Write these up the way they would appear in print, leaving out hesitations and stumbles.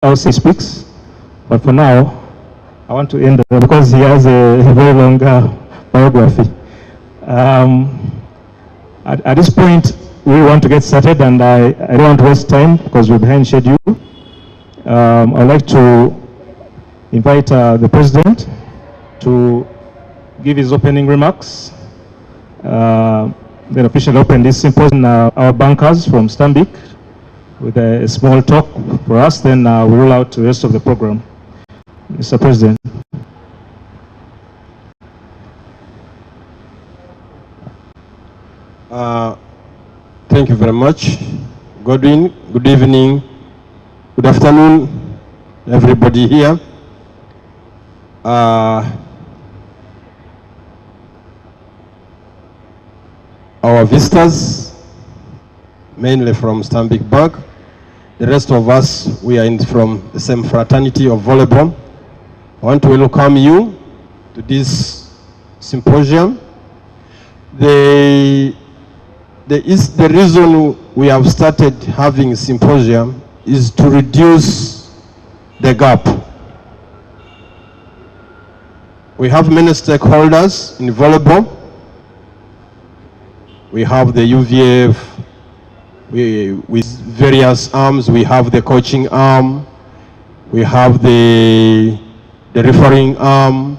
else he speaks. But for now, I want to end because he has a very long biography. At this point, we want to get started, and I don't want to waste time because we're behind schedule. I'd like to invite the president to give his opening remarks. Then officially open this symposium. Our bankers from Stanbic with a small talk for us. Then we roll out the rest of the program. Mr. President. Thank you very much. Good evening, good afternoon, everybody here. Our visitors, mainly from Stanbic Bank. The rest of us, we are from the same fraternity of volleyball. I want to welcome you to this symposium. The reason we have started having symposium is to reduce the gap. We have many stakeholders in volleyball. We have the UVF, with various arms. We have the coaching arm. We have the refereeing arm.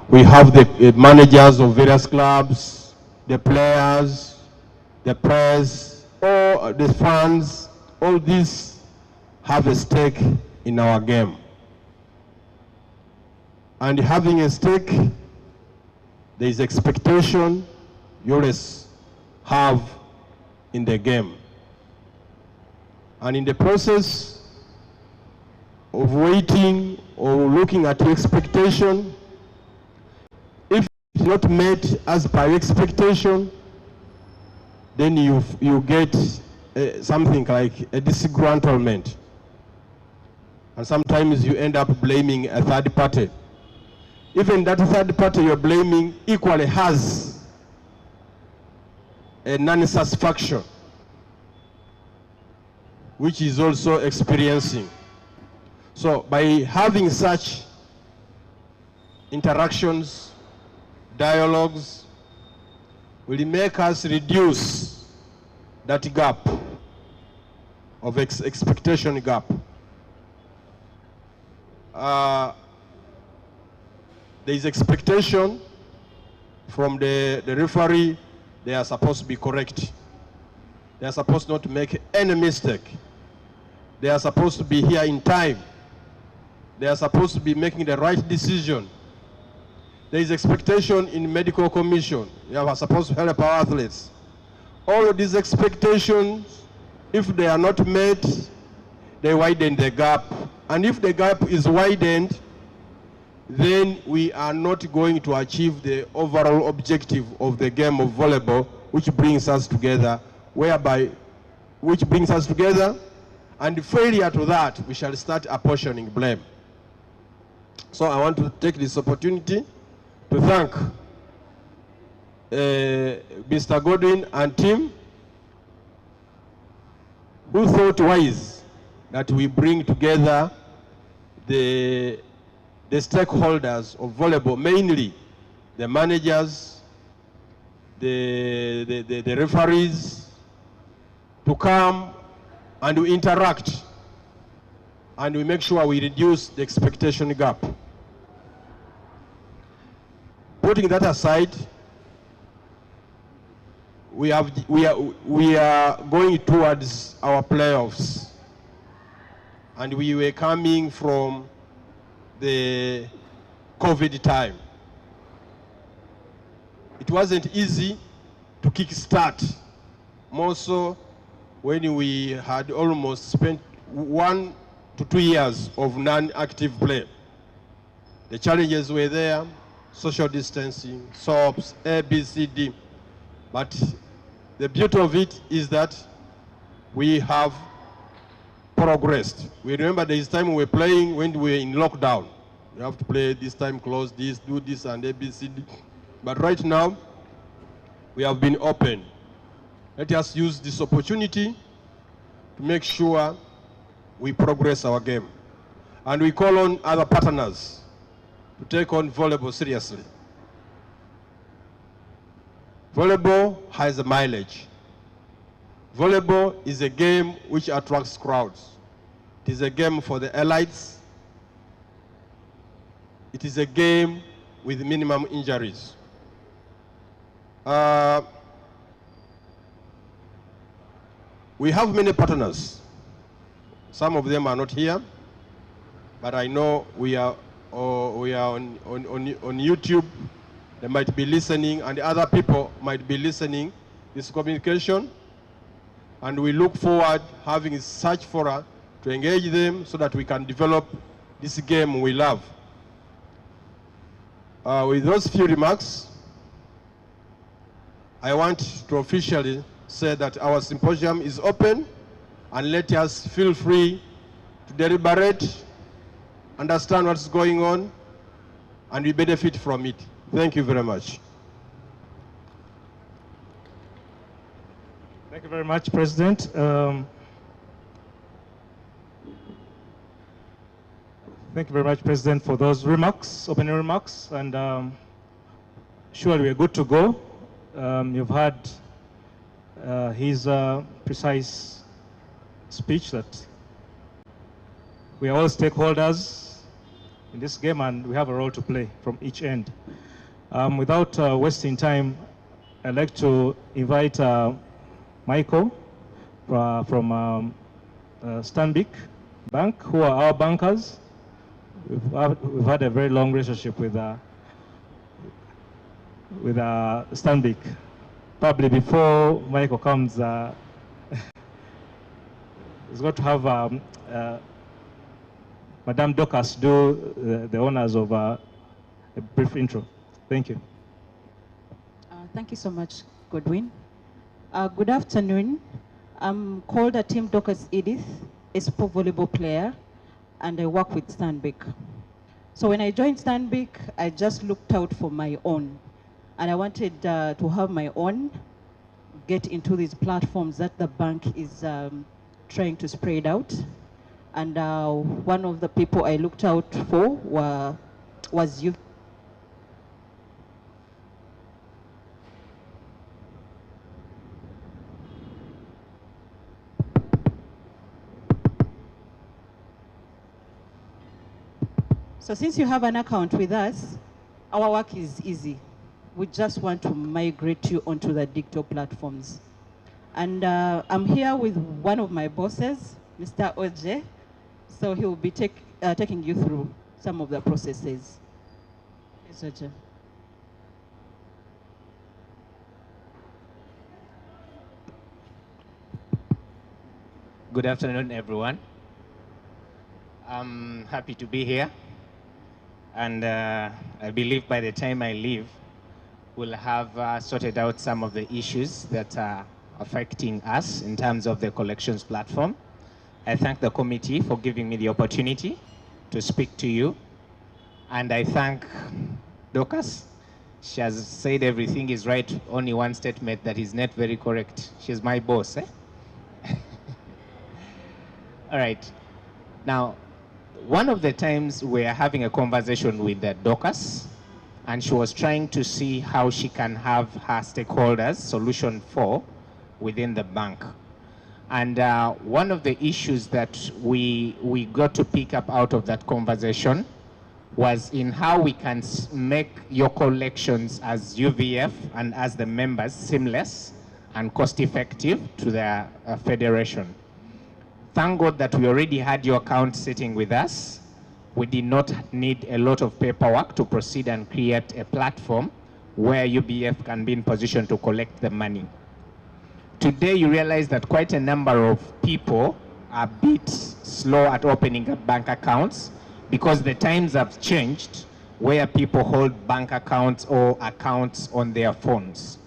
We have the managers of various clubs, the players, the press, all the fans. All these have a stake in our game. And having a stake, there is expectation you always have in the game. And in the process of waiting or looking at your expectation, if it's not met as per your expectation, then you get something like a disgruntlement. And sometimes you end up blaming a third party. Even that third party you're blaming equally has a non-satisfaction, which is also experiencing. So by having such interactions, dialogues, will make us reduce that gap of expectation gap. There is expectation from the referee. They are supposed to be correct. They are supposed not to make any mistake. They are supposed to be here in time. They are supposed to be making the right decision. There is expectation in medical commission. They are supposed to help our athletes. All of these expectations, if they are not met, they widen the gap. And if the gap is widened, then we are not going to achieve the overall objective of the game of volleyball, which brings us together, and failure to that, we shall start apportioning blame. So I want to take this opportunity to thank Mr. Godwin and team who thought wise that we bring together the stakeholders of volleyball, mainly the managers, the referees, to come and we interact and we make sure we reduce the expectation gap. Putting that aside, we are going towards our playoffs, and we were coming from the COVID time. It wasn't easy to kickstart, more so when we had almost spent 1 to 2 years of non-active play. The challenges were there, social distancing, SOPs, A, B, C, D. But the beauty of it is that we have progressed. We remember there is time we were playing when we were in lockdown. You have to play this time, close this, do this, and A, B, C, D. But right now, we have been open. Let us use this opportunity to make sure we progress our game. And we call on other partners to take on volleyball seriously. Volleyball has a mileage. Volleyball is a game which attracts crowds. It is a game for the elites. It is a game with minimum injuries. We have many partners. Some of them are not here, but I know we are on YouTube. They might be listening, and other people might be listening this communication. And we look forward having such fora to engage them so that we can develop this game we love. With those few remarks, I want to officially say that our symposium is open, and let us feel free to deliberate, understand what's going on, and we benefit from it. Thank you very much. Thank you very much, President. Thank you very much, President, for those remarks, opening remarks, and surely we're good to go. You've had his precise speech that we are all stakeholders in this game and we have a role to play from each end. Without wasting time, I'd like to invite Michael from Stanbic Bank, who are our bankers. We've had a very long relationship with Stanbic. Probably before Michael comes, he's going to have Madame Docas do the honors of a brief intro. Thank you. Thank you so much, Godwin. Good afternoon. I'm called Tim Docas Edith, a sport volleyball player, and I work with Stanbic. So when I joined Stanbic, I just looked out for my own. And I wanted to have my own, get into these platforms that the bank is trying to spread out. And one of the people I looked out for was you. So since you have an account with us, our work is easy. We just want to migrate you onto the digital platforms. And I'm here with one of my bosses, Mr. Oje. So he will be taking you through some of the processes. Yes, Oje. Good afternoon, everyone. I'm happy to be here. And I believe by the time I leave, we'll have sorted out some of the issues that are affecting us in terms of the collections platform. I thank the committee for giving me the opportunity to speak to you. And I thank Docas. She has said everything is right, only one statement that is not very correct. She's my boss, eh? All right. Now, one of the times we are having a conversation with Docas, and she was trying to see how she can have her stakeholders solution for within the bank. And one of the issues that we got to pick up out of that conversation was in how we can make your collections as UVF and as the members seamless and cost-effective to the federation. Thank God that we already had your account sitting with us. We did not need a lot of paperwork to proceed and create a platform where UBF can be in position to collect the money. Today, you realize that quite a number of people are a bit slow at opening up bank accounts because the times have changed where people hold bank accounts or accounts on their phones.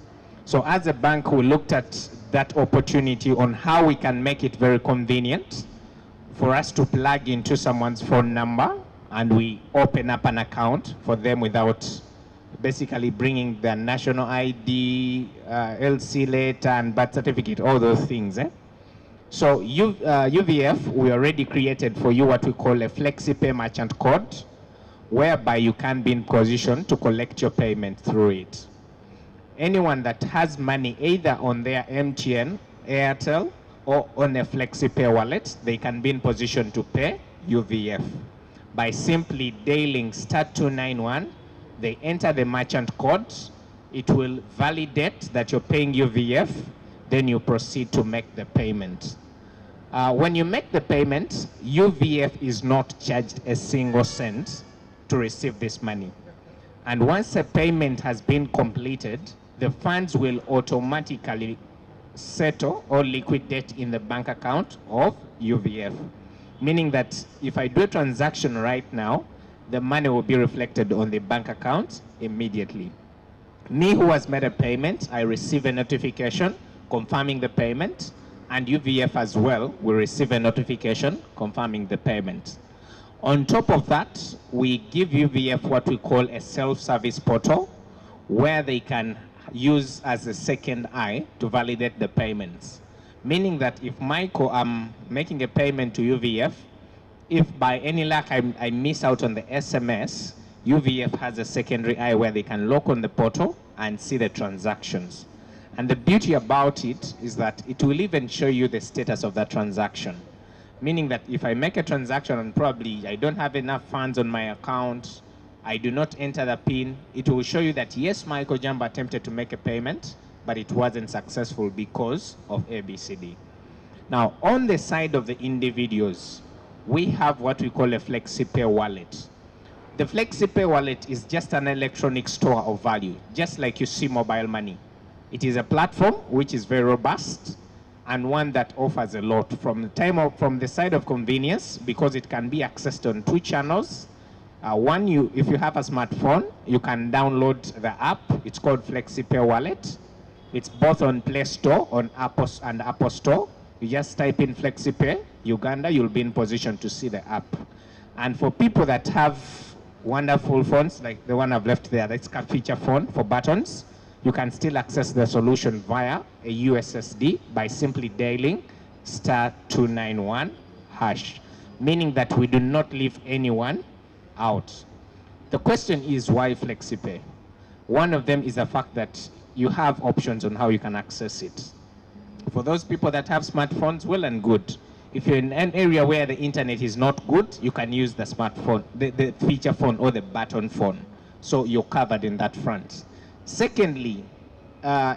So as a bank, we looked at that opportunity on how we can make it very convenient for us to plug into someone's phone number and we open up an account for them without basically bringing their national ID, LC letter, and birth certificate, all those things. So UVF, we already created for you what we call a FlexiPay merchant code, whereby you can be in position to collect your payment through it. Anyone that has money either on their MTN, Airtel, or on a FlexiPay wallet, they can be in position to pay UVF. By simply dialing *291, they enter the merchant code, it will validate that you're paying UVF, then you proceed to make the payment. When you make the payment, UVF is not charged a single cent to receive this money. And once a payment has been completed, the funds will automatically settle or liquidate in the bank account of UVF. Meaning that if I do a transaction right now, the money will be reflected on the bank account immediately. Me who has made a payment, I receive a notification confirming the payment, and UVF as well will receive a notification confirming the payment. On top of that, we give UVF what we call a self-service portal, where they can use as a second eye to validate the payments. Meaning that if Michael, I'm making a payment to UVF, if by any luck I miss out on the SMS, UVF has a secondary eye where they can log on the portal and see the transactions. And the beauty about it is that it will even show you the status of that transaction. Meaning that if I make a transaction and probably I don't have enough funds on my account, I do not enter the PIN, it will show you that yes, Michael Jamba attempted to make a payment, but it wasn't successful because of ABCD. Now, on the side of the individuals, we have what we call a FlexiPay wallet. The FlexiPay wallet is just an electronic store of value, just like you see mobile money. It is a platform which is very robust and one that offers a lot from the side of convenience, because it can be accessed on 2 channels. If you have a smartphone, you can download the app. It's called FlexiPay Wallet. It's both on Play Store, on Apple Store. You just type in FlexiPay Uganda, you'll be in position to see the app. And for people that have wonderful phones, like the one I've left there, that's a feature phone for buttons, you can still access the solution via a USSD by simply dialing *291#, meaning that we do not leave anyone out. The question is, why FlexiPay? One of them is the fact that you have options on how you can access it. For those people that have smartphones, well and good. If you're in an area where the internet is not good, you can use the smartphone, the feature phone or the button phone. So you're covered in that front. Secondly,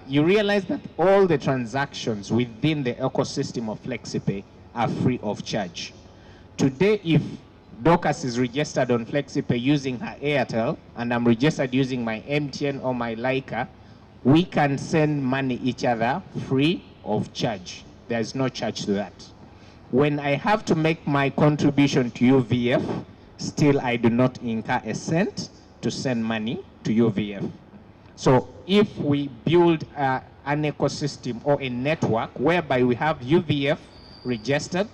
you realize that all the transactions within the ecosystem of FlexiPay are free of charge. Today, if Dorcas is registered on FlexiPay using her Airtel, and I'm registered using my MTN or my Leica, we can send money each other free of charge. There's no charge to that. When I have to make my contribution to UVF, still I do not incur a cent to send money to UVF. So if we build an ecosystem or a network whereby we have UVF registered,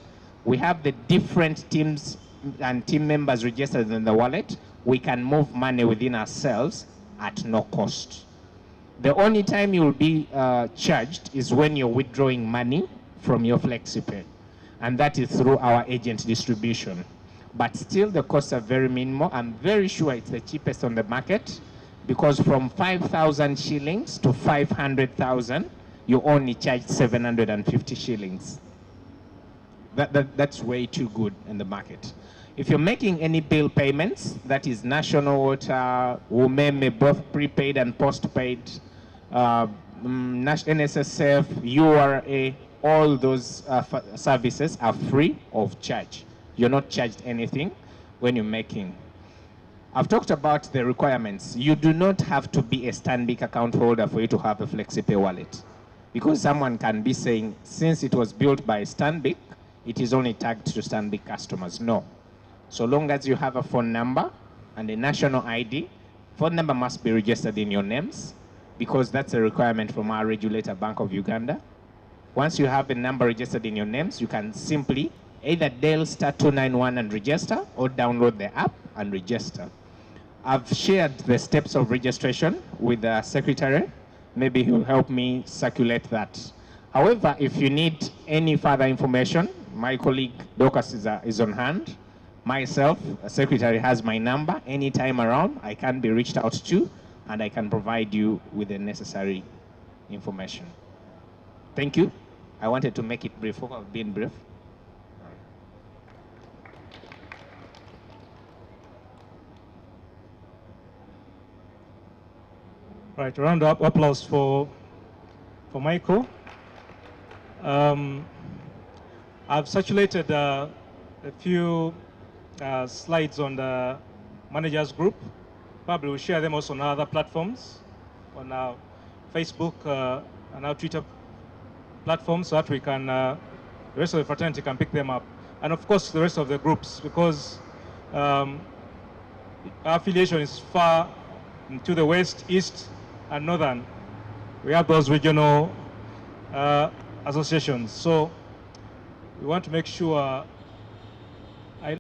we have the different teams and team members registered in the wallet, we can move money within ourselves at no cost. The only time you will be charged is when you're withdrawing money from your FlexiPay, and that is through our agent distribution. But still the costs are very minimal. I'm very sure it's the cheapest on the market, because from 5,000 shillings to 500,000, you only charge 750 shillings. That's way too good in the market. If you're making any bill payments, that is national water, umeme, both prepaid and postpaid, NSSF, URA, all those services are free of charge. You're not charged anything when you're making. I've talked about the requirements. You do not have to be a Stanbic account holder for you to have a FlexiPay wallet. Because someone can be saying, since it was built by Stanbic, it is only tagged to Stanbic customers. No. So long as you have a phone number and a national ID, phone number must be registered in your names, because that's a requirement from our regulator, Bank of Uganda. Once you have a number registered in your names, you can simply either dial *291 and register, or download the app and register. I've shared the steps of registration with the secretary. Maybe he'll help me circulate that. However, if you need any further information, my colleague Dorcas is on hand. Myself, a secretary, has my number. Anytime around, I can be reached out to, and I can provide you with the necessary information. Thank you. I wanted to make it brief. Hope I've been brief. Right, round of applause for Michael. I've circulated a few slides on the managers group. Probably we'll share them also on other platforms, on our Facebook and our Twitter platforms, so that we can, the rest of the fraternity can pick them up. And of course, the rest of the groups, because our affiliation is far to the west, east, and northern. We have those regional associations. So we want to make sure